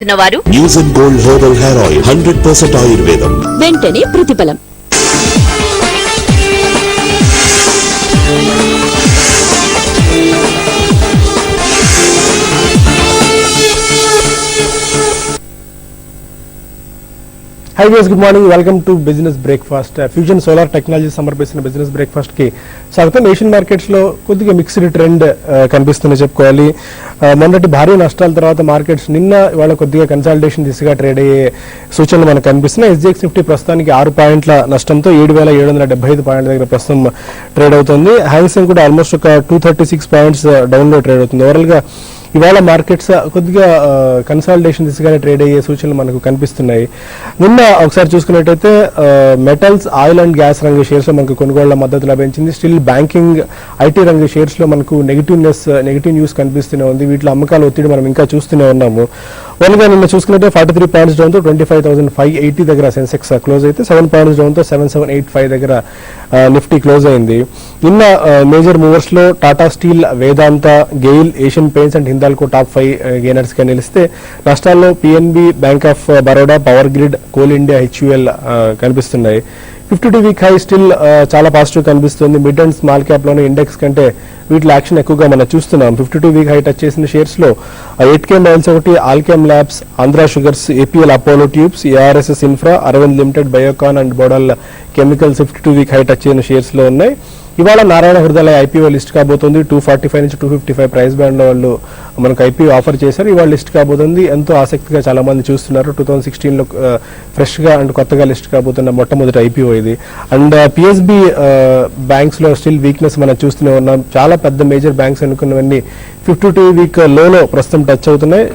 News and gold herbal hair oil 100% ఆయుర్వేదం వెంటనే ప్రతిఫలం. Hi guys, good morning. Welcome to business breakfast. Fusion solar technology సమర్పిస్తున్న business breakfast కి స్వాగతం. Asian markets లో కొద్దిగా మిక్స్డ్ ట్రెండ్ కనిపిస్తుందని చెప్పుకోవాలి. మొన్నటి భారీ నష్టాల తర్వాత మార్కెట్స్ నిన్న ఇవాళ కొద్దిగా కన్సాలిడేషన్ దిశగా ట్రేడ్ అయ్యే సూచనలు మనకు కనిపిస్తున్నాయి. SGX నిఫ్టీ ప్రస్తుతానికి 6 పాయింట్ల నష్టంతో 7,775 పాయింట్ల దగ్గర ప్రస్తుతం ట్రేడ్ అవుతుంది. హ్యాంగ్సెంగ్ కూడా ఆల్మోస్ట్ ఒక 236 పాయింట్స్ డౌన్ లో ట్రేడ్ అవుతుంది. ఓవరాల్ గా ఇవాళ మార్కెట్స్ కొద్దిగా కన్సాలిడేషన్ దిశగానే ట్రేడ్ అయ్యే సూచనలు మనకు కనిపిస్తున్నాయి. నిన్న ఒకసారి చూసుకున్నట్టయితే మెటల్స్, ఆయిల్ అండ్ గ్యాస్ రంగ షేర్స్ లో మనకు కొనుగోళ్ల మద్దతు లభించింది. స్టిల్ బ్యాంకింగ్, ఐటీ రంగ షేర్స్ లో మనకు నెగిటివ్ న్యూస్ కనిపిస్తూనే ఉంది. వీటిలో అమ్మకాల ఒత్తిడి మనం ఇంకా చూస్తూనే ఉన్నాము. ఓన్గా నిన్న చూసుకున్నట్టే 43 పాయింట్స్ డౌన్ తో 25,580 దగ్గర సెన్సెక్స్ క్లోజ్ అయితే 7 పాయింట్స్ డౌన్ తో 7785 దగ్గర నిఫ్టీ క్లోజ్ అయింది. నిన్న మేజర్ మూవర్స్ లో Tata Steel, Vedanta, GAIL, Asian Paints and Hindalco top 5 gainers గా నిలిస్తే నష్టాల్లో PNB, Bank of Baroda, Power Grid, Coal India, HUL కనిపిస్తున్నాయి. 52 వీక్ హై స్టిల్ చాలా పాజిటివ్ కనిపిస్తుంది. మిడ్ అండ్ స్మాల్ క్యాప్ లోనే ఇండెక్స్ కంటే వీటిలో యాక్షన్ ఎక్కువగా మనం చూస్తున్నాం. 52 వీక్ హై టచ్ చేసిన షేర్స్ లో 8K మైల్స్ ఒకటి, Alkem Labs, Andhra Sugars, APL Apollo Tubes, ARSS infra, Arvind limited, Biocon and Bodal chemicals 52 week high touch అయిన షేర్స్ లో ఉన్నాయి. ఇవాళ నారాయణ హృదయాలయ IPO లిస్ట్ కాబోతుంది. 245 నుంచి 255 ప్రైస్ బ్యాండ్ లో వాళ్ళు మనకు IPO ఆఫర్ చేశారు. ఇవాళ లిస్ట్ కాబోతుంది. ఎంతో ఆసక్తిగా చాలా మంది చూస్తున్నారు. 2016 లో ఫ్రెష్ గా అండ్ కొత్తగా లిస్ట్ కాబోతున్న మొట్టమొదటి IPO ఇది. అండ్ PSB బ్యాంక్స్ లో స్టిల్ వీక్నెస్ మనం చూస్తూనే ఉన్నాం. చాలా పెద్ద మేజర్ బ్యాంక్స్ అనుకున్నవన్నీ 52 వీక్ లోలో ప్రస్తుతం టచ్ అవుతున్నాయి.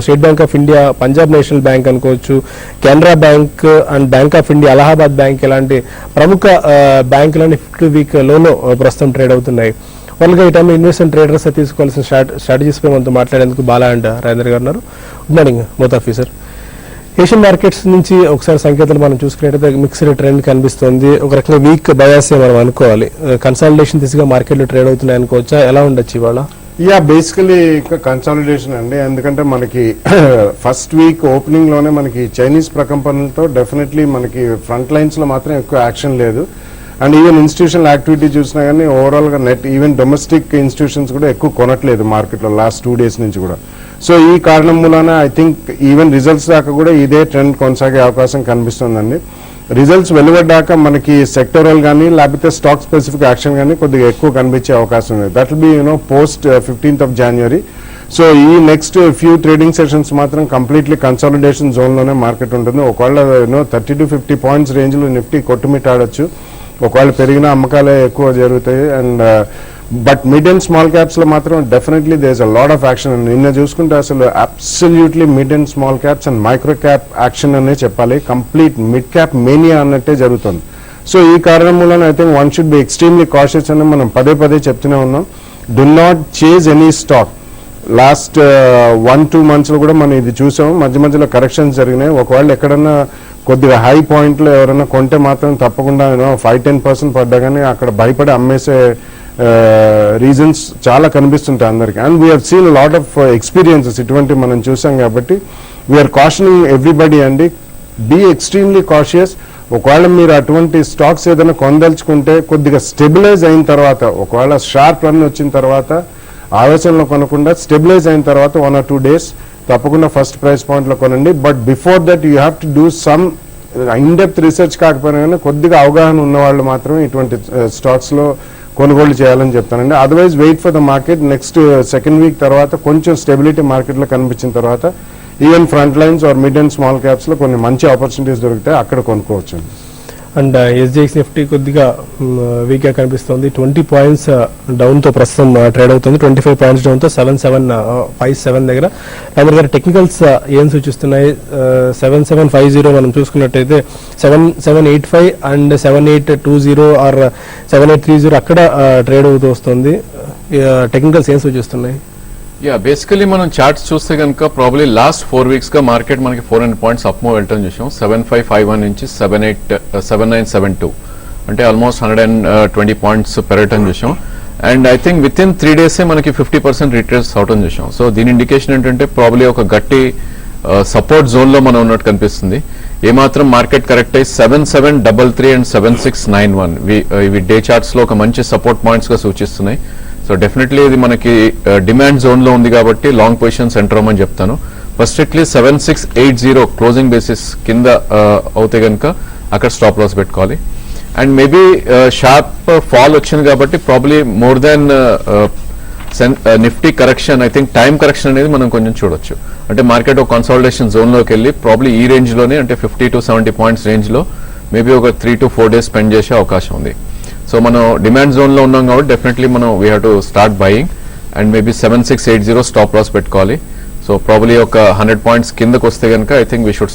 State Bank of India, Punjab national bank అనుకోవచ్చు, Canara bank and bank of India, Allahabad bank ఇలాంటి ప్రముఖ బ్యాంకులన్నీ 52 వీక్ లోలో ప్రస్తుతం ట్రేడ్ అవుతున్నాయి. వాళ్ళగా ఈ టైంలో ఇన్వెస్ట్మెంట్ ట్రేడర్స్ తీసుకోవాల్సిన స్ట్రాటజీస్ పై మనతో మాట్లాడేందుకు బాలా అండ్ రాజేంద్ర గారు ఉన్నారు. Good morning both of you sir. Asian markets నుంచి ఒకసారి సంకేతాలు మనం చూసుకున్నట్టయితే మిక్స్డ్ ట్రెండ్ కనిపిస్తుంది. ఒక రకంగా వీక్ బయాసే మనం అనుకోవాలి. కన్సాలిడేషన్ దిశగా మార్కెట్లో ట్రేడ్ అవుతున్నాయి అనుకోవచ్చా? ఎలా ఉండొచ్చు ఇవాళ? బేసికలీ కన్సాలిడేషన్ అండి. ఎందుకంటే మనకి ఫస్ట్ వీక్ ఓపెనింగ్ లోనే మనకి చైనీస్ ప్రకంపనలతో డెఫినెట్లీ మనకి ఫ్రంట్ లైన్స్ లో మాత్రం ఎక్కువ యాక్షన్ లేదు. అండ్ ఈవెన్ ఇన్స్టిట్యూషనల్ యాక్టివిటీ చూసినా కానీ ఓవరాల్ గా నెట్ ఈవెన్ డొమెస్టిక్ ఇన్స్టిట్యూషన్స్ కూడా ఎక్కువ కొనట్లేదు మార్కెట్ లో లాస్ట్ 2 days నుంచి కూడా. సో ఈ కారణం మూలాన ఐ థింక్ ఈవెన్ రిజల్ట్స్ దాకా కూడా ఇదే ట్రెండ్ కొనసాగే అవకాశం కనిపిస్తుందండి. రిజల్ట్స్ వెలువడ్డాక మనకి సెక్టరల్ కానీ లేకపోతే స్టాక్ స్పెసిఫిక్ యాక్షన్ కానీ కొద్దిగా ఎక్కువ కనిపించే అవకాశం ఉంది. That will be post 15th of January. So ఈ నెక్స్ట్ ఫ్యూ ట్రేడింగ్ సెషన్స్ మాత్రం కంప్లీట్లీ కన్సాలిడేషన్ జోన్ లోనే మార్కెట్ ఉంటుంది. ఒకవేళ 30 to 50 పాయింట్స్ రేంజ్ లో నిఫ్టీ కొట్టుమిట్టాడొచ్చు. ఒకవేళ పెరిగిన అమ్మకాలే ఎక్కువ జరుగుతాయి. And but mid and small caps లో మాత్రం definitely there is a lot of action. నిన్న చూసుకుంటే అసలు absolutely mid and small caps and micro cap action అనే చెప్పాలి. కంప్లీట్ మిడ్ క్యాప్ మేనియా అన్నట్టే జరుగుతుంది. సో ఈ కారణం మూలన I think one should be extremely cautious అని మనం పదే చెప్తూనే ఉన్నాం. Do not chase any stock. Last 1-2 months లో కూడా మనం ఇది చూసాం. మధ్యలో కరెక్షన్స్ జరిగినాయి. ఒకవేళ ఎక్కడన్నా కొద్దిగా హై పాయింట్ లో ఎవరైనా కొంటే మాత్రం తప్పకుండా 5-10% పడ్డా కానీ అక్కడ భయపడి అమ్మేసే రీజన్స్ చాలా కనిపిస్తుంటాయి అందరికి. And we are seen lot of experiences ఇటువంటి మనం చూసాం కాబట్టి వీఆర్ కాషనింగ్ ఎవ్రీబడి అండి. Be extremely cautious. ఒకవేళ మీరు అటువంటి స్టాక్స్ ఏదైనా కొనదలుచుకుంటే కొద్దిగా స్టెబిలైజ్ అయిన తర్వాత, ఒకవేళ షార్ప్ రన్ వచ్చిన తర్వాత ఆవేశంలో కొనకుండా స్టెబిలైజ్ అయిన తర్వాత 1 or 2 days తప్పకుండా ఫస్ట్ ప్రైస్ పాయింట్ లో కొనండి. But before that you have to do some in depth research కాకపోయినా కానీ కొద్దిగా అవగాహన ఉన్న వాళ్ళు మాత్రమే ఇటువంటి స్టాక్స్ లో కొనుగోలు చేయాలని చెప్తానండి. Otherwise wait for the market. Next second week తర్వాత కొంచెం స్టెబిలిటీ మార్కెట్ లో కనిపించిన తర్వాత even front lines or mid and small caps లో కొన్ని మంచి ఆపర్చునిటీస్ దొరుకుతాయి, అక్కడ కొనుక్కోవచ్చు. అండ్ SGX నిఫ్టీ కొద్దిగా వీక్ గా కనిపిస్తుంది. 20 పాయింట్స్ డౌన్ తో ప్రస్తుతం ట్రేడ్ అవుతుంది. 25 పాయింట్స్ డౌన్ తో 7757 దగ్గర. దగ్గర టెక్నికల్స్ ఏం సూచిస్తున్నాయి? 7750 మనం చూసుకున్నట్టయితే 7785 అండ్ 7820 ఆర్ 7830 అక్కడ ట్రేడ్ అవుతూ వస్తుంది. టెక్నికల్స్ ఏం సూచిస్తున్నాయి? బేసికలీ మనం చార్ట్స్ చూస్తే కనుక ప్రాబ్లీ లాస్ట్ 4 weeks గా మార్కెట్ మనకి 400 పాయింట్స్ అప్ మూవ్ వెళ్ళటం చూసాం. 7551 నుంచి 7972 అంటే ఆల్మోస్ట్ 120 పాయింట్స్ పెరగటం చూసాం. And I think with in 3 days మనకి 50% రిట్రేస్ అవటం చూసాం. సో దీని ఇండికేషన్ ఏంటంటే ప్రాబ్లీ ఒక గట్టి సపోర్ట్ జోన్ లో మనం ఉన్నట్టు కనిపిస్తుంది. ఏమాత్రం మార్కెట్ కరెక్ట్ అయ్యి 7733 అండ్ 7691 ఇవి డే చార్ట్స్ లో ఒక మంచి సపోర్ట్ పాయింట్స్ గా సూచిస్తున్నాయి. సో డెఫినెట్లీ ఇది మనకి డిమాండ్ జోన్ లో ఉంది కాబట్టి లాంగ్ పొజిషన్స్ ఎంటర్ అవ్వమని చెప్తాను. ఫస్ట్ అట్లీస్ట్ 7680 క్లోజింగ్ బేసిస్ కింద అవుతే కనుక అక్కడ స్టాప్ లాస్ పెట్టుకోవాలి. అండ్ మేబీ షార్ప్ ఫాల్ వచ్చింది కాబట్టి probably more than Nifty correction, I think time correction అనేది మనం కొంచెం చూడొచ్చు. అంటే మార్కెట్ ఒక కన్సాలిడేషన్ జోన్ లోకి వెళ్ళి ప్రాబ్లీ ఈ రేంజ్ లోనే అంటే 50 to 70 పాయింట్స్ రేంజ్ లో మేబీ ఒక 3 to 4 days స్పెండ్ చేసే అవకాశం ఉంది. సో మనం డిమాండ్ జోన్ లో ఉన్నాం కాబట్టి డెఫినెట్లీ మనం we have to start buying and maybe 7680 stop loss పెట్టుకోవాలి. సో ప్రాబ్లీ ఒక 100 పాయింట్స్ కిందకు వస్తే కనుక I think we should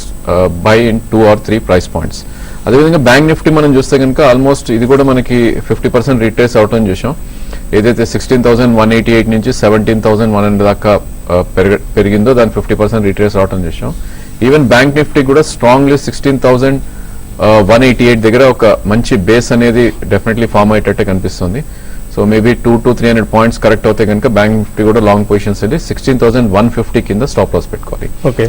buy in 2 or 3 price points. అదేవిధంగా బ్యాంక్ నిఫ్టీ మనం చూస్తే కనుక ఆల్మోస్ట్ ఇది కూడా మనకి 50% రిట్రేస్ అవటం చూసాం. ఏదైతే 16,188 నుంచి 17,100 దాకా పెరిగిందో దాని 50% రిట్రేస్ అవటం చూసాం. ఈవెన్ బ్యాంక్ నిఫ్టీ కూడా స్ట్రాంగ్లీ 16,188 దగ్గర ఒక మంచి బేస్ అనేది డెఫినెట్లీ ఫామ్ అయ్యేటట్టే కనిపిస్తుంది. So maybe 200 to 300 points correct అవుతాయి కనుక బ్యాంక్ నిఫ్టీ కూడా లాంగ్ పొజిషన్స్ వెళ్ళి 16,150 కింద స్టాప్ లాస్ పెట్టుకోవాలి. Okay,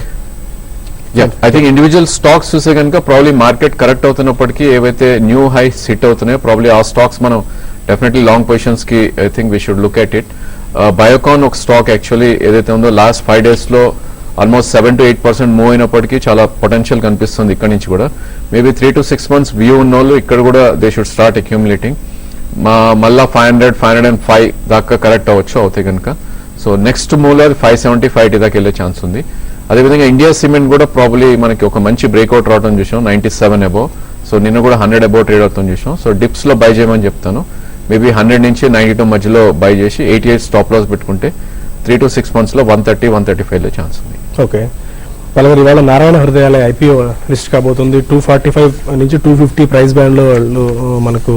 I think individual stocks చూసే కనుక ప్రాబ్లీ మార్కెట్ కరెక్ట్ అవుతున్నప్పటికీ ఏవైతే న్యూ హైస్ హిట్ అవుతున్నాయో ప్రాబ్లీ ఆ స్టాక్స్ మనం డెఫినెట్లీ లాంగ్ పొజిషన్స్ కి I think we should look at it. Biocon ఒక స్టాక్ యాక్చువల్లీ ఏదైతే ఉందో లాస్ట్ 5 days లో ఆల్మోస్ట్ 7 to 8% మూవ్ అయినప్పటికీ చాలా పొటెన్షియల్ కనిపిస్తుంది ఇక్కడ నుంచి కూడా. మేబీ 3 to 6 months వ్యూ ఉన్న వాళ్ళు ఇక్కడ కూడా దే షుడ్ స్టార్ట్ అక్యూములేటింగ్. మళ్ళా 500, 505 దాకా కరెక్ట్ అవ్వచ్చు అవుతాయి కనుక. సో నెక్స్ట్ మూవ్ లో 570-580 దాకా వెళ్ళే ఛాన్స్ ఉంది. అదేవిధంగా ఇండియా సిమెంట్ కూడా ప్రాబ్లీ మనకి ఒక మంచి బ్రేక్అవుట్ రావడం చూసాం 97 అబోవ్. సో నిన్న కూడా 100 అబోవ్ ట్రేడ్ అవుతాం చూసాం. సో డిప్స్ లో బై చేయమని చెప్తాను. మేబీ 100 నుంచి 92 మధ్యలో బై చేసి 88 స్టాప్ లాస్ పెట్టుకుంటే 3 to 6 months లో 130-135 లో ఛాన్స్ ఉంది. ఓకే, పలువురు ఇవాళ నారాయణ హృదయాలయ ఐపీఓ లిస్ట్ కాబోతుంది. 245 నుంచి 250 ప్రైస్ బ్యాండ్ లో వాళ్ళు మనకు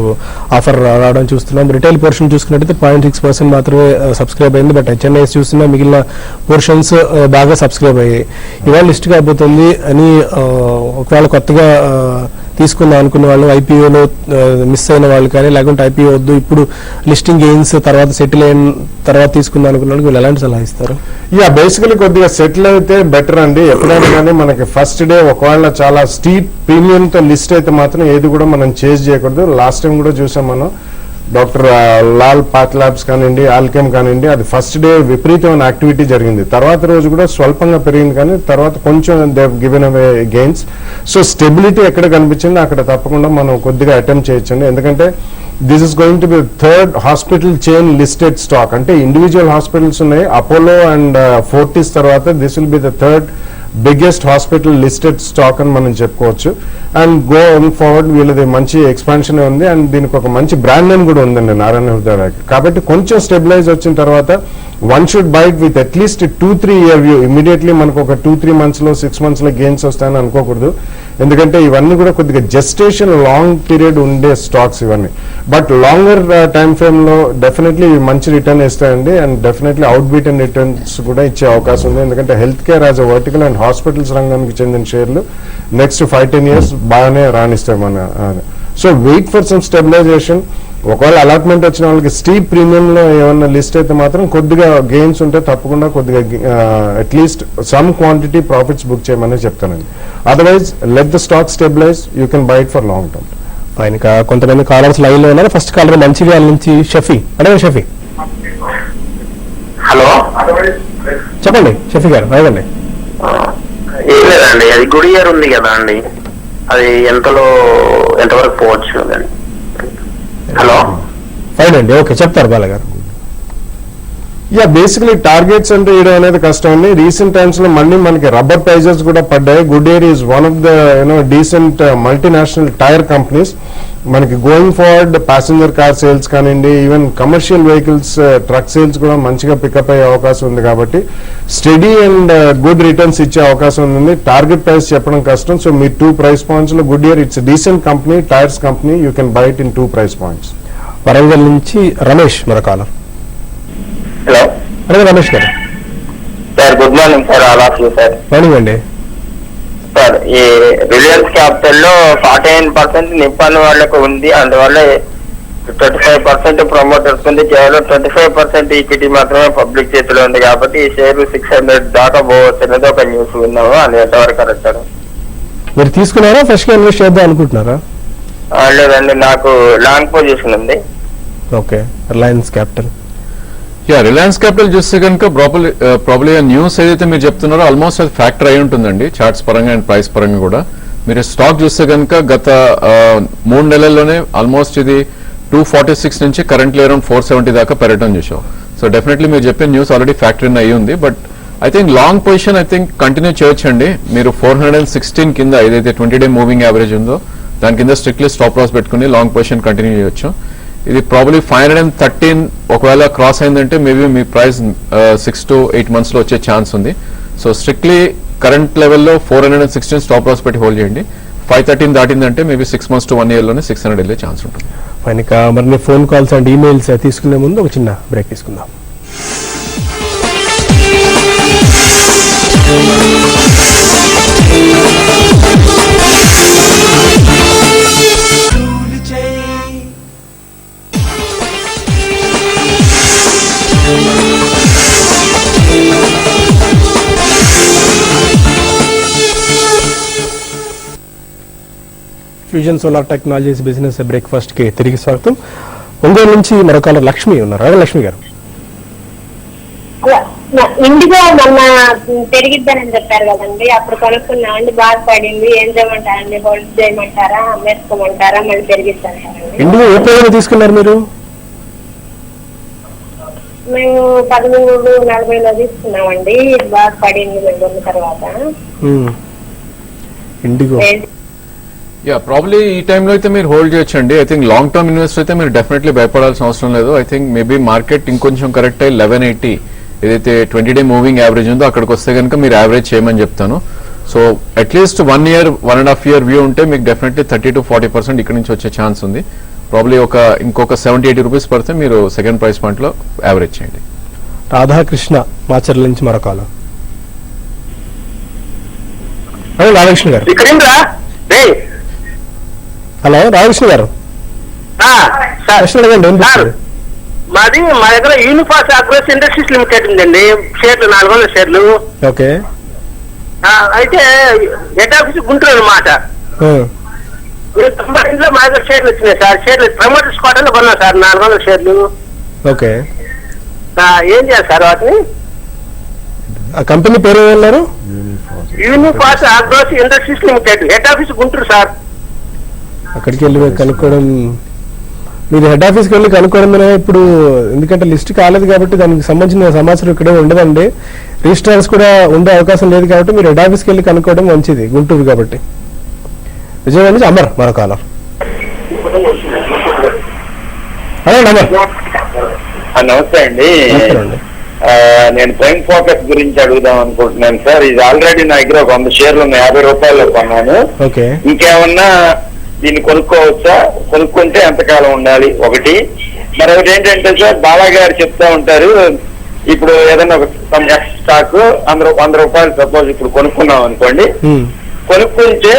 ఆఫర్ రావడం చూస్తున్నాం. రిటైల్ పోర్షన్ చూసుకున్నట్టయితే 0.6% మాత్రమే సబ్స్క్రైబ్ అయింది. బట్ హెచ్ఎన్ఐఎస్ చూస్తున్నా మిగిలిన పోర్షన్స్ బాగా సబ్స్క్రైబ్ అయ్యాయి. ఇవాళ లిస్ట్ కాబోతుంది అని ఒకవేళ కొత్తగా తీసుకుందాం అనుకున్న వాళ్ళు, ఐపీఓలో మిస్ అయిన వాళ్ళు కానీ, లేకుంటే ఐపీఓ వద్దు ఇప్పుడు లిస్టింగ్ గెయిన్స్ తర్వాత సెటిల్ అయిన తర్వాత తీసుకుందాం అనుకున్న వాళ్ళకి వీళ్ళు ఎలాంటి సలహా ఇస్తారు? బేసికలీ కొద్దిగా సెటిల్ అయితే బెటర్ అండి. ఎప్పుడైనా కానీ మనకి ఫస్ట్ డే ఒకవేళ చాలా స్టీప్ ప్రీమియం తో లిస్ట్ అయితే మాత్రం ఏది కూడా మనం చేంజ్ చేయకూడదు. లాస్ట్ టైం కూడా చూసాం మనం డాక్టర్ లాల్ పాత్ ల్యాబ్స్ కానివ్వండి, ఆల్కెమ్ కానివ్వండి, అది ఫస్ట్ డే విపరీతమైన యాక్టివిటీ జరిగింది. తర్వాత రోజు కూడా స్వల్పంగా పెరిగింది కానీ తర్వాత కొంచెం they given away gains. So stability ఎక్కడ కనిపించింది అక్కడ తప్పకుండా మనం కొద్దిగా అటెంప్ట్ చేయొచ్చండి. ఎందుకంటే this is going to be third hospital chain listed stock. అంటే ఇండివిజువల్ హాస్పిటల్స్ ఉన్నాయి, అపోలో అండ్ ఫోర్టిస్ తర్వాత this will be the third biggest hospital listed stock అని మనం చెప్పుకోవచ్చు. అండ్ గోయింగ్ ఫార్వర్డ్ వీళ్ళది మంచి ఎక్స్పాన్షన్ ఉంది అండ్ దీనికి ఒక మంచి బ్రాండ్ నేమ్ కూడా ఉందండి నారాయణ హృదయాలయకి. కాబట్టి కొంచెం స్టెబిలైజ్ వచ్చిన తర్వాత one should buy it with at least 2-3 year view. Immediately మనకు ఒక 2-3 months లో 6 months లో గెయిన్స్ వస్తాయని అనుకోకూడదు. ఎందుకంటే ఇవన్నీ కూడా కొద్దిగా జెస్టేషన్ లాంగ్ పీరియడ్ ఉండే స్టాక్స్ ఇవన్నీ. బట్ లాంగర్ టైం ఫ్రేమ్ లో డెఫినెట్లీ మంచి రిటర్న్ ఇస్తాయండి and definitely out beaten returns కూడా ఇచ్చే అవకాశం ఉంది. ఎందుకంటే health care as a vertical and hospitals రంగానికి చెందిన షేర్లు నెక్స్ట్ 5-10 years బాగానే రాణిస్తాయి మన. So wait for some stabilisation. ఒకవేళ అలాట్మెంట్ వచ్చిన వాళ్ళకి స్టీప్ ప్రీమియం లో ఏమన్నా లిస్ట్ అయితే మాత్రం కొద్దిగా గెయిన్స్ ఉంటే తప్పకుండా కొద్దిగా at least some quantity profits book చేయమని చెప్తానండి. Otherwise let the stock stabilize, you can buy it for long term. Fine. ఇంకా కొంతమంది కాలర్స్ లైవ్ లో ఉన్నారు. ఫస్ట్ కాలర్ మంచిర్యాల నుంచి షఫీ. అదే షఫీ, హలో చెప్పండి షఫీ గారు, రాదండి. ఏం లేదండి, అది గుడి ఇయర్ ఉంది కదా అండి, అది ఎంతవరకు పోవచ్చు అని. హలో ఫైన్ అండి, ఓకే చెప్తారు బాలగారు. బేసికలీ టార్గెట్స్ అంటే ఇయడం అనేది కష్టం అండి. రీసెంట్ టైమ్స్ లో మళ్ళీ మనకి రబ్బర్ ప్రైజెస్ కూడా పడ్డాయి. Goodyear is one of the decent multinational tyre companies. మనకి going forward passenger car sales కానివ్వండి, even commercial vehicles truck sales కూడా మంచిగా పికప్ అయ్యే అవకాశం ఉంది. కాబట్టి స్టడీ అండ్ గుడ్ రిటర్న్స్ ఇచ్చే అవకాశం ఉంది. టార్గెట్ ప్రైస్ చెప్పడం కష్టం. సో మీ 2 price points లో good year it's decent company, tyres company, you can buy it in 2 price points. Warangal నుంచి రమేష్ మరో కాలర్. హలో అదే రమేష్ గారు. Sir good morning sir, all of you sir. Morning అండి. సార్ ఈ Reliance capital లో 49% Nippon వాళ్ళకు ఉంది, అందువల్ల 25% ప్రమోటర్స్ ఉంది, కేవలం 25% ఈక్విటీ మాత్రమే పబ్లిక్ చేతిలో ఉంది కాబట్టి ఈ షేర్ 600 దాకా పోవచ్చు అనేది ఒక న్యూస్ విన్నాము. అది ఎంతవరకు కరెక్ట్? మీరు తీసుకున్నారా ఫ్రెష్ గా ఇన్వెస్ట్ చేద్దాం అనుకుంటున్నారా? లేదండి, నాకు లాంగ్ పొజిషన్ ఉంది. Okay, Reliance capital. Reliance capital చూస్తే కనుక ప్రాబ్లీ న్యూస్ ఏదైతే మీరు చెప్తున్నారో ఆల్మోస్ట్ అది ఫ్యాక్టర్ అయి ఉంటుందండి చార్ట్స్ పరంగా అండ్ ప్రైస్ పరంగా కూడా. మీరు స్టాక్ చూస్తే కనుక గత 3 నెలల్లోనే ఆల్మోస్ట్ ఇది 246 నుంచి కరెంట్లీ అరౌండ్ 470 దాకా పెరగడం చూసాం. సో డెఫినెట్లీ మీరు చెప్పిన న్యూస్ ఆల్రెడీ ఫ్యాక్టర్ ఇన్ అయ్యి ఉంది. But I think long position continue చేయొచ్చండి. మీరు 416 కింద ఏదైతే 20-డే మూవింగ్ యావరేజ్ ఉందో దాని కింద స్ట్రిక్ట్లీ స్టాప్ లాస్ పెట్టుకుని లాంగ్ పొజిషన్ కంటిన్యూ చేయొచ్చు. ఇది ప్రాబ్లీ 513 ఒకవేళ క్రాస్ అయిందంటే maybe me price 6 to 8 months లో వచ్చే ఛాన్స్ ఉంది. సో స్ట్రిక్ట్లీ కరెంట్ లెవెల్లో 416 స్టాప్ లాస్ పెట్టి హోల్డ్ చేయండి. 513 దాటిందంటే మేబీ 6 months to 1 year లోనే 600 వెళ్ళే ఛాన్స్ ఉంటుంది. ఫైన్. ఇక మరి ఫోన్ కాల్స్ అండ్ ఈమెయిల్స్ తీసుకునే ముందు ఒక చిన్న బ్రేక్ తీసుకుందాం. Fusion solar technologies business breakfast కి తిరిగి స్వాగతం. ఒంగోలు నుంచి మరొక లక్ష్మి ఉన్నారు. లక్ష్మి గారు, ఇండిగో మొన్న పెరిగిద్దని చెప్పారు కదండి, అప్పుడు కొనుక్కున్నామండి, బాగా పడింది. ఏం చేయమంటారండి? హోల్డ్ చేయమంటారా, అమ్మేసుకోమంటారా, మళ్ళీ పెరిగిద్దంటారండి? ఇండిగో ఏ పేరు తీసుకున్నారు మీరు? మేము 1340లో తీసుకున్నామండి, బాగా పడింది మేము కొన్న తర్వాత. ఇండిగో ప్రాబ్లీ ఈ టైంలో అయితే మీరు హోల్డ్ చేయొచ్చండి. I think long term investor అయితే మీరు డెఫినెట్లీ భయపడాల్సిన అవసరం లేదు. ఐ థింక్ మేబీ మార్కెట్ ఇంకొంచెం కరెక్ట్ అయ్యి 1180 ఏదైతే 20-డే మూవింగ్ యావరేజ్ ఉందో అక్కడికి వస్తే కనుక మీరు యావరేజ్ చేయమని చెప్తాను. So at least 1 year 1.5 year view ఉంటే మీకు డెఫినెట్లీ 30 to 40% ఇక్కడ నుంచి వచ్చే ఛాన్స్ ఉంది. ప్రాబ్లీ ఇంకొక 70-80 రూపీస్ పడితే మీరు సెకండ్ ప్రైస్ పాయింట్ లో యావరేజ్ చేయండి. రాధాకృష్ణ మాచర్ల నుంచి మరొక రాధాకృష్ణ గారు. హలో రాధాకృష్ణ గారు, మాది మా దగ్గర యూనిఫాస్ అగ్రోస్ ఇండస్ట్రీస్ లిమిటెడ్ ఉందండి, షేర్లు 400 షేర్లు. ఓకే. అయితే హెడ్ ఆఫీస్ గుంటూరు అనమాట. 92లో మా దగ్గర షేర్లు వచ్చినాయి సార్. షేర్లు ప్రమోటర్స్ కోటలో కొన్నా సార్ 400 షేర్లు. ఓకే. ఏం చేయాలి సార్ వాటిని? కంపెనీ పేరు ఏమన్నారు? Uniphos Agros Industries Limited, head office Guntur sir. అక్కడికి వెళ్ళి కనుక్కోవడం, మీరు హెడ్ ఆఫీస్కి వెళ్ళి కనుక్కోవడం ఇప్పుడు, ఎందుకంటే లిస్ట్ కాలేదు కాబట్టి దానికి సంబంధించిన సమాచారం ఇక్కడే ఉండదండి. రిజిస్ట్రార్స్ కూడా ఉండే అవకాశం లేదు కాబట్టి మీరు హెడ్ ఆఫీస్కి వెళ్ళి కనుక్కోవడం మంచిది, గుంటూరు కాబట్టి. విజయవాడ నుంచి అమర్ మరొక కాలర్. హలో అమర్. నమస్తే అండి. నేను ప్రైమ్ ఫోకస్ గురించి అడుగుదాం అనుకుంటున్నాను సార్. ఇది ఆల్రెడీ నా దగ్గర ఒక 100 షేర్లు 50 రూపాయల్లో కొన్నాను. ఓకే. ఇంకేమన్నా దీన్ని కొనుక్కోవచ్చా? కొనుక్కుంటే ఎంతకాలం ఉండాలి? ఒకటి. మరొకటి ఏంటంటే సార్, బాలా గారు చెప్తా ఉంటారు, ఇప్పుడు ఏదైనా ఒక స్టాక్ 100 రూపాయలు సపోజ్ ఇప్పుడు కొనుక్కున్నాం అనుకోండి, కొనుక్కుంటే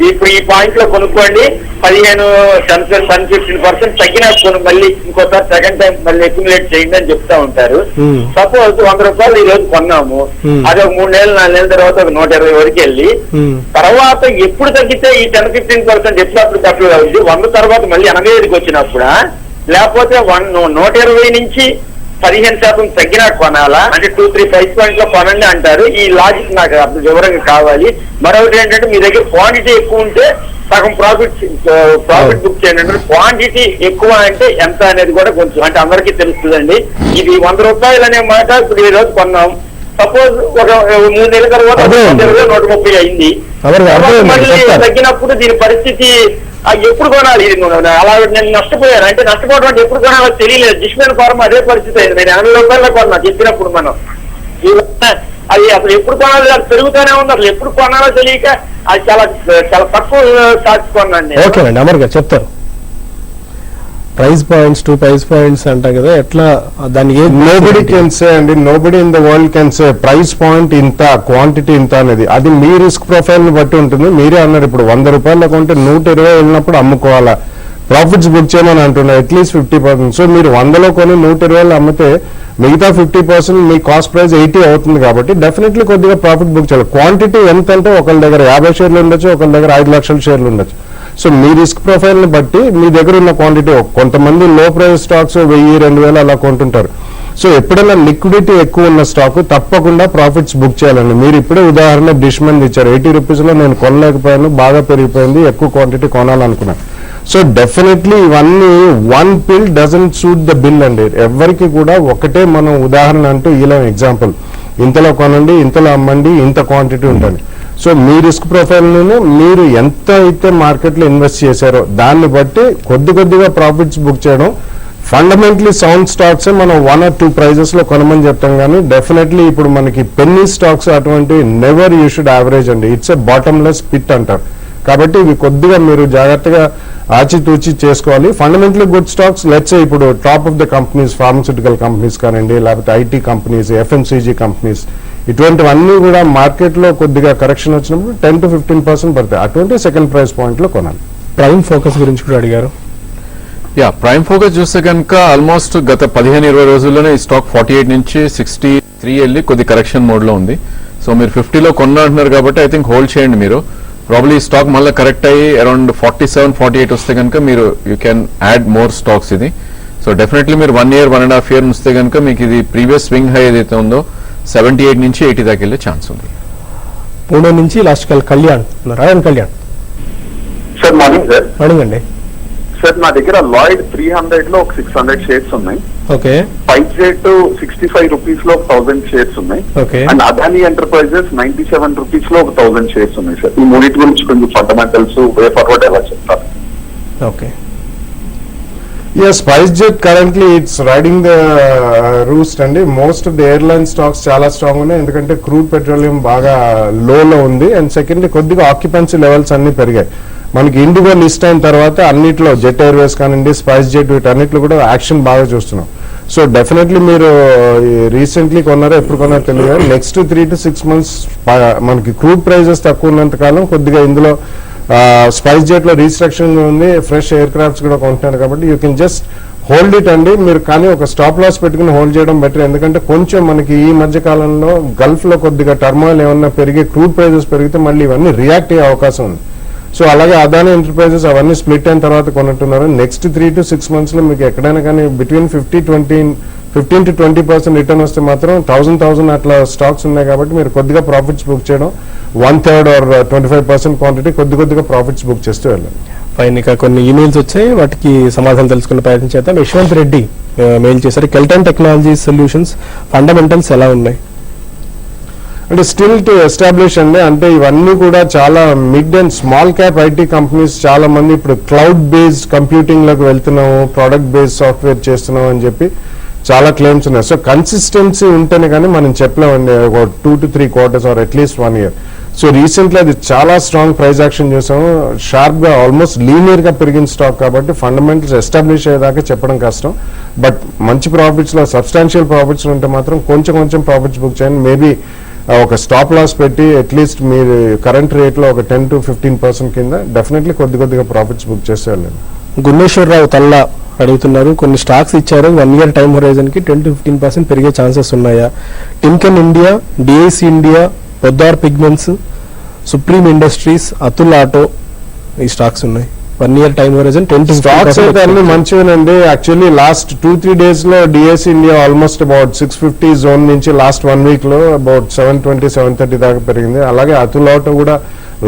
ఇప్పుడు ఈ పాయింట్ లో కొనుక్కోండి 15-15% తగ్గినా మళ్ళీ ఇంకోసారి సెకండ్ టైం మళ్ళీ అక్యుములేట్ చేయండి అని చెప్తా ఉంటారు. సపోజ్ 100 రూపాయలు ఈ రోజు కొన్నాము, అది ఒక 3 నెలలు 4 నెలల తర్వాత ఒక 120 వరకు వెళ్ళి తర్వాత ఎప్పుడు తగ్గితే ఈ 10-15% ఎప్పుడు తక్కువ అవుతుంది? 100 తర్వాత మళ్ళీ 85కి వచ్చినప్పుడా, లేకపోతే 120 నుంచి 15% తగ్గినా కొనాలా? అంటే 2-3 ప్రైస్ పాయింట్ లో కొనండి అంటారు. ఈ లాజిక్ నాకు అర్థం వివరంగా కావాలి. మరొకటి ఏంటంటే, మీ దగ్గర క్వాంటిటీ ఎక్కువ ఉంటే సగం ప్రాఫిట్ బుక్ చేయండి అంటే, క్వాంటిటీ ఎక్కువ అంటే ఎంత అనేది కూడా కొంచెం అంటే అందరికీ తెలుస్తుందండి. ఇది 100 రూపాయలు అనే మాట ఇప్పుడు ఈ రోజు కొన్నాం, సపోజ్ ఒక 3 నెలల తర్వాత 130 అయింది, మళ్ళీ తగ్గినప్పుడు దీని పరిస్థితి ఎప్పుడు కొనాలి? అలా నేను నష్టపోయాను అంటే, నష్టపోవడం అంటే ఎప్పుడు కొనాలో తెలియలేదు. జిష్మేన్ ఫార్మ్ అదే పరిస్థితి అయింది. నేను 80 రూపాయల్లో కొన్నా చెప్పినప్పుడు. మనం అది అసలు ఎప్పుడు కొనాలి, అది పెరుగుతూనే ఉంది, అసలు ఎప్పుడు కొనాలో తెలియక అది చాలా చాలా తక్కువ స్టాక్స్ కొన్నాను. ఓకేనండి, అమర్ గారు చెప్తారు. ప్రైస్ పాయింట్స్ 2 ప్రైస్ పాయింట్స్ అంటాం కదా, ఎట్లా దాన్ని? నోబడి కెన్ సే అండి, nobody in the world can say price point ఇంత, క్వాంటిటీ ఇంత అనేది. అది మీ రిస్క్ ప్రొఫైల్ ని బట్టి ఉంటుంది. మీరే అన్నారు ఇప్పుడు 100 రూపాయలు కొంటే 120 వెళ్ళినప్పుడు అమ్ముకోవాలా, ప్రాఫిట్స్ బుక్ చేయమని అంటున్నారు, అట్లీస్ట్ 50%. సో మీరు 100లో కొని 120 అమ్మితే మిగతా 50% మీ కాస్ట్ ప్రైస్ 80 అవుతుంది కాబట్టి డెఫినెట్లీ కొద్దిగా ప్రాఫిట్ బుక్ చేయాలి. క్వాంటిటీ ఎంత అంటే ఒకళ్ళ దగ్గర 50 షేర్లు ఉండొచ్చు, ఒకళ్ళ దగ్గర 5 లక్షల షేర్లు ఉండొచ్చు. సో మీ రిస్క్ ప్రొఫైల్ ని బట్టి మీ దగ్గర ఉన్న క్వాంటిటీ, కొంతమంది లో ప్రైస్ స్టాక్స్ 1000-2000 అలా కొంటుంటారు. సో ఎప్పుడైనా లిక్విడిటీ ఎక్కువ ఉన్న స్టాక్ తప్పకుండా ప్రాఫిట్స్ బుక్ చేయాలండి. మీరు ఇప్పుడే ఉదాహరణ డిష్ మంది ఇచ్చారు, 80 రూపీస్లో నేను కొనలేకపోయాను, బాగా పెరిగిపోయింది, ఎక్కువ క్వాంటిటీ కొనాలనుకున్నాను. సో డెఫినెట్లీ ఇవన్నీ వన్ పిల్ డజంట్ సూట్ ద బిల్ అండి. ఎవరికి కూడా ఒకటే మనం ఉదాహరణ అంటూ ఇలా ఎగ్జాంపుల్, ఇంతలో కొనండి, ఇంతలో అమ్మండి, ఇంత క్వాంటిటీ ఉంటుంది. సో మీ రిస్క్ ప్రొఫైల్ని మీరు ఎంత అయితే మార్కెట్లో ఇన్వెస్ట్ చేశారో దాన్ని బట్టి కొద్దిగా ప్రాఫిట్స్ బుక్ చేయడం. ఫండమెంటలీ సౌండ్ స్టాక్స్ మనం 1 or 2 ప్రైజెస్ లో కొనమని చెప్తాం, కానీ డెఫినెట్లీ ఇప్పుడు మనకి పెన్నీ స్టాక్స్ అటువంటి నెవర్ యూ షుడ్ యావరేజ్ అండి. ఇట్స్ ఎ బాటమ్లెస్ పిట్ అంటారు. కాబట్టి ఇవి కొద్దిగా మీరు జాగ్రత్తగా ఆచితూచి చేసుకోవాలి. ఫండమెంటలీ గుడ్ స్టాక్స్ లెట్స్ ఇప్పుడు top of the companies, pharmaceutical companies కానివ్వండి, లేకపోతే ఐటీ కంపెనీస్, FMCG కంపెనీస్, ఇటువంటివన్నీ కూడా మార్కెట్లో కొద్దిగా కరెక్షన్ వచ్చినప్పుడు 10 to 15% పడతాయి. అటువంటి సెకండ్ ప్రైస్ పాయింట్ లో కొనాలి. ప్రైమ్ ఫోకస్ గురించి కూడా అడిగారు. ప్రైమ్ ఫోకస్ చూస్తే కనుక ఆల్మోస్ట్ గత 15-20 రోజుల్లోనే ఈ స్టాక్ 48 నుంచి 63 వెళ్ళి కొద్ది కరెక్షన్ మోడ్ లో ఉంది. సో మీరు 50లో కొన్నా అంటున్నారు కాబట్టి ఐ థింక్ హోల్డ్ చేయండి. మీరు ప్రాబ్లీ ఈ స్టాక్ మళ్ళీ కరెక్ట్ అయ్యి అరౌండ్ 47-48 వస్తే కనుక మీరు you can add more stocks ఇది. సో డెఫినెట్లీ మీరు 1 year 1.5 year ఉంచితే కనుక మీకు ఇది ప్రీవియస్ స్వింగ్ హై ఏదైతే ఉందో 78 నుంచి 80 దాకా వెళ్ళే ఛాన్స్ ఉంది. పూణే నుంచి last Kalyan Narayana Kalyan. Sir morning sir. Morning అండి. సార్ నా దగ్గర లాయిడ్ 300 లో ఒక 600 షేర్స్ ఉన్నాయి. ఓకే. స్పైస్జెట్ 65 రూపీస్ లో 1000 షేర్స్ ఉన్నాయి. Okay. And Adani enterprises 97 rupees లో ఒక 1000 షేర్స్ ఉన్నాయి సార్. ఈ మూడింటి గురించి కొంచెం ఫండమెంటల్స్ వే ఫార్వర్డ్ ఎలా చెప్తారు? Okay. SpiceJet currently it's riding the roost అండి. Most of the airline stocks చాలా స్ట్రాంగ్ ఉన్నాయి, ఎందుకంటే క్రూడ్ పెట్రోలియం బాగా లోలో ఉంది. అండ్ సెకండ్లీ కొద్దిగా ఆక్యుపెన్సీ లెవెల్స్ అన్ని పెరిగాయి. మనకి ఇండిగో లిస్ట్ అయిన తర్వాత అన్నిట్లో జెట్ ఎయిర్వేస్ కానివ్వండి, స్పైస్ జెట్, వీటన్నిటిలో కూడా యాక్షన్ బాగా చూస్తున్నాం. సో డెఫినెట్లీ మీరు రీసెంట్లీ కొన్నారో ఎప్పుడు కొన్నారో తెలియదు, నెక్స్ట్ 3 to 6 months మనకి క్రూడ్ ప్రైజెస్ తక్కువ ఉన్నంత కాలం కొద్దిగా ఇందులో స్పైస్ జెట్ లో రీస్ట్రక్చరింగ్ ఉంది, ఫ్రెష్ ఎయిర్ క్రాఫ్ట్స్ కూడా కొంటున్నారు. కాబట్టి you can just hold it అండి. మీరు కానీ ఒక స్టాప్ లాస్ పెట్టుకుని హోల్డ్ చేయడం బెటర్, ఎందుకంటే కొంచెం మనకి ఈ మధ్య కాలంలో గల్ఫ్ లో కొద్దిగా టర్మాయిల్ ఏమన్నా పెరిగి క్రూడ్ ప్రైజెస్ పెరిగితే మళ్ళీ ఇవన్నీ రియాక్ట్ అయ్యే అవకాశం ఉంది. సో అలాగే అదానీ ఎంటర్ప్రైజెస్ అవన్నీ స్ప్లిట్ అయిన తర్వాత కొనుంటున్నారు. నెక్స్ట్ 3 to 6 months లో మీకు ఎక్కడైనా కానీ బిట్వీన్ 15 to 20% రిటర్న్ వస్తే మాత్రం 1000 అట్లా స్టాక్స్ ఉన్నాయి. కాబట్టి మీరు కొద్దిగా ప్రాఫిట్స్ బుక్ చేయడం, 1/3 or 25% క్వాంటిటీ కొద్దిగా ప్రాఫిట్స్ బుక్ చేస్తూ వెళ్ళండి. ఫైన్. ఇక కొన్ని ఈమెయిల్స్ వచ్చాయి, వాటికి సమాధానం తెలుసుకునే ప్రయత్నం చేద్దాం. యశ్వంత్ రెడ్డి మెయిల్ చేశారు, కెల్టన్ టెక్నాలజీస్ సొల్యూషన్స్ ఫండమెంటల్స్ ఎలా ఉన్నాయి? అంటే స్టిల్ టు ఎస్టాబ్లిష్ అండి. అంటే ఇవన్నీ కూడా చాలా mid and small cap IT companies. చాలా మంది ఇప్పుడు క్లౌడ్ బేస్డ్ కంప్యూటింగ్ లోకి వెళ్తున్నాము, ప్రోడక్ట్ బేస్డ్ సాఫ్ట్వేర్ చేస్తున్నాం అని చెప్పి చాలా క్లెయిమ్స్ ఉన్నాయి. సో కన్సిస్టెన్సీ ఉంటేనే కానీ మనం చెప్పలేమండి, ఒక 2 to 3 quarters or at least 1 year. So recently అది చాలా స్ట్రాంగ్ ప్రైస్ యాక్షన్ చూసాము, షార్ప్ గా ఆల్మోస్ట్ లీనియర్ గా పెరిగిన స్టాక్. కాబట్టి ఫండమెంటల్స్ ఎస్టాబ్లిష్ అయ్యేదాకా చెప్పడం కష్టం. బట్ మంచి ప్రాఫిట్స్ లో సబ్స్టాన్షియల్ ప్రాఫిట్స్ ఉంటే మాత్రం కొంచెం ప్రాఫిట్స్ బుక్ చేయండి. మేబీ ఒక స్టాప్ లాస్ పెట్టి అట్లీస్ట్ మీరు కరెంట్ రేట్ లో ఒక 10 to 15% కింద డెఫినెట్లీ కొద్దిగా ప్రాఫిట్స్ బుక్ చేస్తే వెళ్ళండి. గున్నేశ్వరరావు తల్లా అడుగుతున్నారు, కొన్ని స్టాక్స్ ఇచ్చారు 1 year టైం హొరైజన్ కి 10 to 15% పెరిగే ఛాన్సెస్ ఉన్నాయా? Timken India, DIC India, Poddar pigments, supreme industries, Atul auto, ఈ స్టాక్స్ ఉన్నాయి. 1 year time horizon 10 to 15% stocks అయితే అన్ని మంచివేనండి. యాక్చువల్లీ లాస్ట్ 2-3 days లో DSC India almost about 650 zone నుంచి లాస్ట్ 1 week లో అబౌట్ 720-730 దాకా పెరిగింది. అలాగే అతుల్ ఆటో కూడా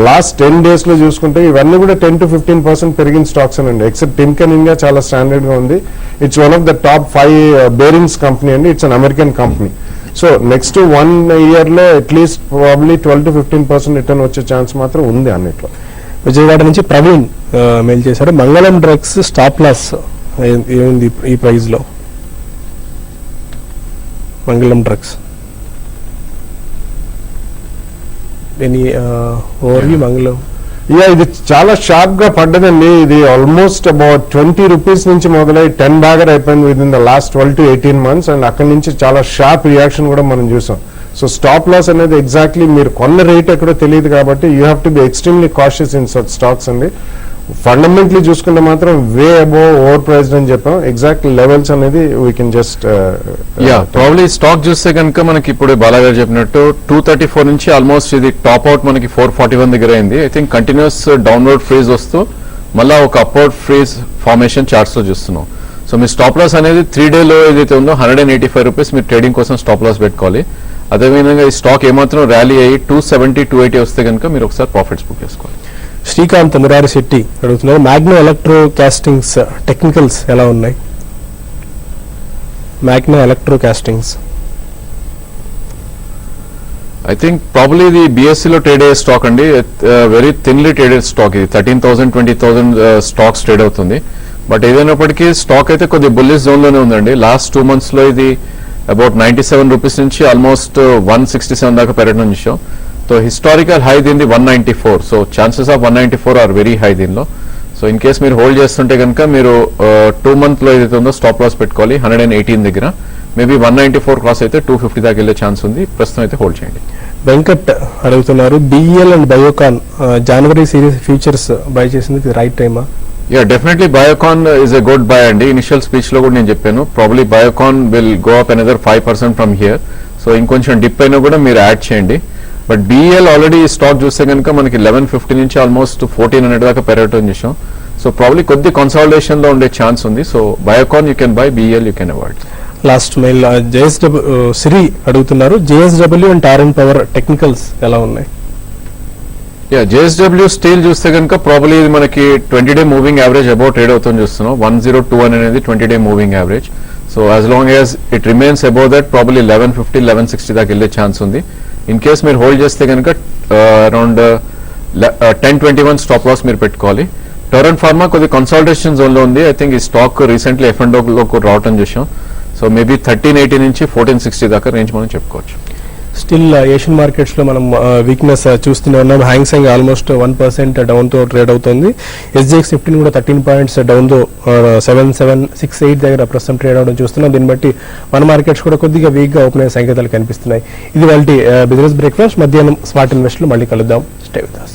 లాస్ట్ 10 days లో చూసుకుంటే ఇవన్నీ కూడా 10 to 15% పెరిగిన స్టాక్స్ అండి. ఎక్సెప్ట్ టిమ్కెన్ ఇండియా చాలా స్టాండర్డ్ గా ఉంది. It's one of the top 5 bearings company అండి. It's an American company. So next 1 year లో అట్లీస్ట్ ప్రాబ్లీ 12 to 15% రిటర్న్ వచ్చే ఛాన్స్ మాత్రం ఉంది అన్నిట్లో. విజయవాడ నుంచి ప్రవీణ్ మెయిల్ చేశారు, మంగళం డ్రగ్స్ స్టాప్ లాస్ ఏముంది ఈ ప్రైస్ లో? మంగళం డ్రగ్స్ ఓవర్వ్యూ. మంగళం ఇది చాలా షార్ప్ గా పడ్డదండి. ఇది ఆల్మోస్ట్ అబౌట్ 20 రూపీస్ నుంచి మొదలై 10 దాకా అయిపోయింది with in the last 12 to 18 months. And అక్కడి నుంచి చాలా షార్ప్ రియాక్షన్ కూడా మనం చూసాం. సో స్టాప్ లాస్ అనేది ఎగ్జాక్ట్లీ మీరు కొన్న రేట్ ఎక్కడో తెలియదు కాబట్టి you have to be extremely cautious in such stocks అండి. ఫండమెంటలీ చూసుకుంటే మాత్రం వే అబోవ్ ఓవర్ ప్రైస్డ్ అని చెప్పాం. ఎగ్జాక్ట్ లెవెల్స్ అనేది we can just probably stock చూస్తే కనుక మనకి ఇప్పుడు బాలా గారు చెప్పినట్టు 234 నుంచి ఆల్మోస్ట్ ఇది టాప్ అవుట్ మనకి 441 దగ్గర అయింది. I think continuous downward freeze వస్తూ మళ్ళా ఒక అప్వర్డ్ ఫ్రీజ్ ఫార్మేషన్ చార్ట్స్ లో చూస్తున్నాం. సో మీ స్టాప్ లాస్ అనేది 3 డేలో ఏదైతే ఉందో 185 రూపీస్ మీరు ట్రేడింగ్ కోసం స్టాప్ లాస్ పెట్టుకోవాలి. అదేవిధంగా ఈ స్టాక్ ఏమాత్రం ర్యాలీ అయ్యి 270, 280 వస్తే కనుక మీరు ఒకసారి ప్రాఫిట్స్ బుక్ చేసుకోవాలి. శ్రీకాంత్ మురారి శెట్టి అడుగుతున్నారు, మ్యాగ్నో ఎలక్ట్రో కాస్టింగ్స్ టెక్నికల్స్ ఎలా ఉన్నాయి? Magna Electro Castings I think probably ఇది బిఎస్సీలో ట్రేడ్ అయ్యే స్టాక్ అండి. వెరీ థిన్లీ ట్రేడెడ్ స్టాక్ ఇది 13,000, 20,000 స్టాక్స్ ట్రేడ్ అవుతుంది. బట్ ఏదైనప్పటికీ స్టాక్ అయితే కొద్ది బుల్లిష్ జోన్ లోనే ఉందండి. లాస్ట్ 2 months లో ఇది అబౌట్ 97 రూపీస్ నుంచి ఆల్మోస్ట్ 167 దాకా పెరగడం చూసాం. సో హిస్టారికల్ హై దీనిది 194. So chances of 194 or very high దీనిలో. సో ఇన్ కేస్ మీరు హోల్డ్ చేస్తుంటే కనుక మీరు 2 month లో ఏదైతే ఉందో స్టాప్ లాస్ పెట్టుకోవాలి 118 దగ్గర. మేబీ 194 క్రాస్ అయితే 250 దాకా వెళ్ళే ఛాన్స్ ఉంది. ప్రస్తుతం అయితే హోల్డ్ చేయండి. వెంకట్ అడుగుతున్నారు, BEL and Biocon January series futures by చేసింది రైట్ టైమా? Yeah definitely Biocon is a good bye అండి. ఇనిషియల్ స్పీచ్ లో కూడా నేను చెప్పాను probably Biocon will go up another 5% from here. So ఇంకొంచెం డిప్ అయినా కూడా మీరు యాడ్ చేయండి. బట్ బిఈఎల్ ఆల్రెడీ స్టాక్ చూస్తే కనుక మనకి 1150 నుంచి ఆల్మోస్ట్ 1400 దాకా పెరగటం చూసాం. సో ప్రాబ్లీ కొద్ది కన్సాలిడేషన్ లో ఉండే ఛాన్స్ ఉంది. So Biocon you can buy, BEL you can avoid. Last mail Siri అడుగుతున్నారు, JSW and Torrent Power technicals ఎలా ఉన్నాయి? యా జేఎస్డబ్ల్యూ స్టీల్ చూస్తే కనుక ప్రాబ్లీ ఇది మనకి 20-day moving average about trade అవుతుంది చూస్తున్నాం. 1021 అనేది 20-day moving average. So as long as it remains above that probably 1150, 1160 దాకా వెళ్ళే ఛాన్స్ ఉంది. ఇన్ కేస్ మీరు హోల్డ్ చేస్తే కనుక అరౌండ్ 1021 స్టాప్ లాస్ మీరు పెట్టుకోవాలి. టొరెంట్ ఫార్మా కొద్ది కన్సాలిడేషన్ జోన్ లో ఉంది. ఐ థింక్ ఈ స్టాక్ రీసెంట్లీ F&O లో రావటం చూసాం. సో మేబీ 1380 నుంచి 1460 దాకా రేంజ్ మనం చెప్పుకోవచ్చు. స్టిల్ ఏషియన్ మార్కెట్స్ లో మనం వీక్నెస్ చూస్తూనే ఉన్నాం. హ్యాంగ్సెంగ్ ఆల్మోస్ట్ 1% డౌన్ తో ట్రేడ్ అవుతుంది. SGX 15 కూడా 13 points డౌన్ తో 7768 దగ్గర ప్రస్తుతం ట్రేడ్ అవడం చూస్తున్నాం. దీన్ని బట్టి మన మార్కెట్స్ కూడా కొద్దిగా వీక్ గా ఓపెన్ అయ్యే సంకేతాలు కనిపిస్తున్నాయి. ఇది వాళ్ళ బిజినెస్ బ్రేక్ఫాస్ట్. మధ్యాహ్నం స్మార్ట్ ఇన్వెస్ట్ లో మళ్ళీ కలుద్దాం. Stay with us.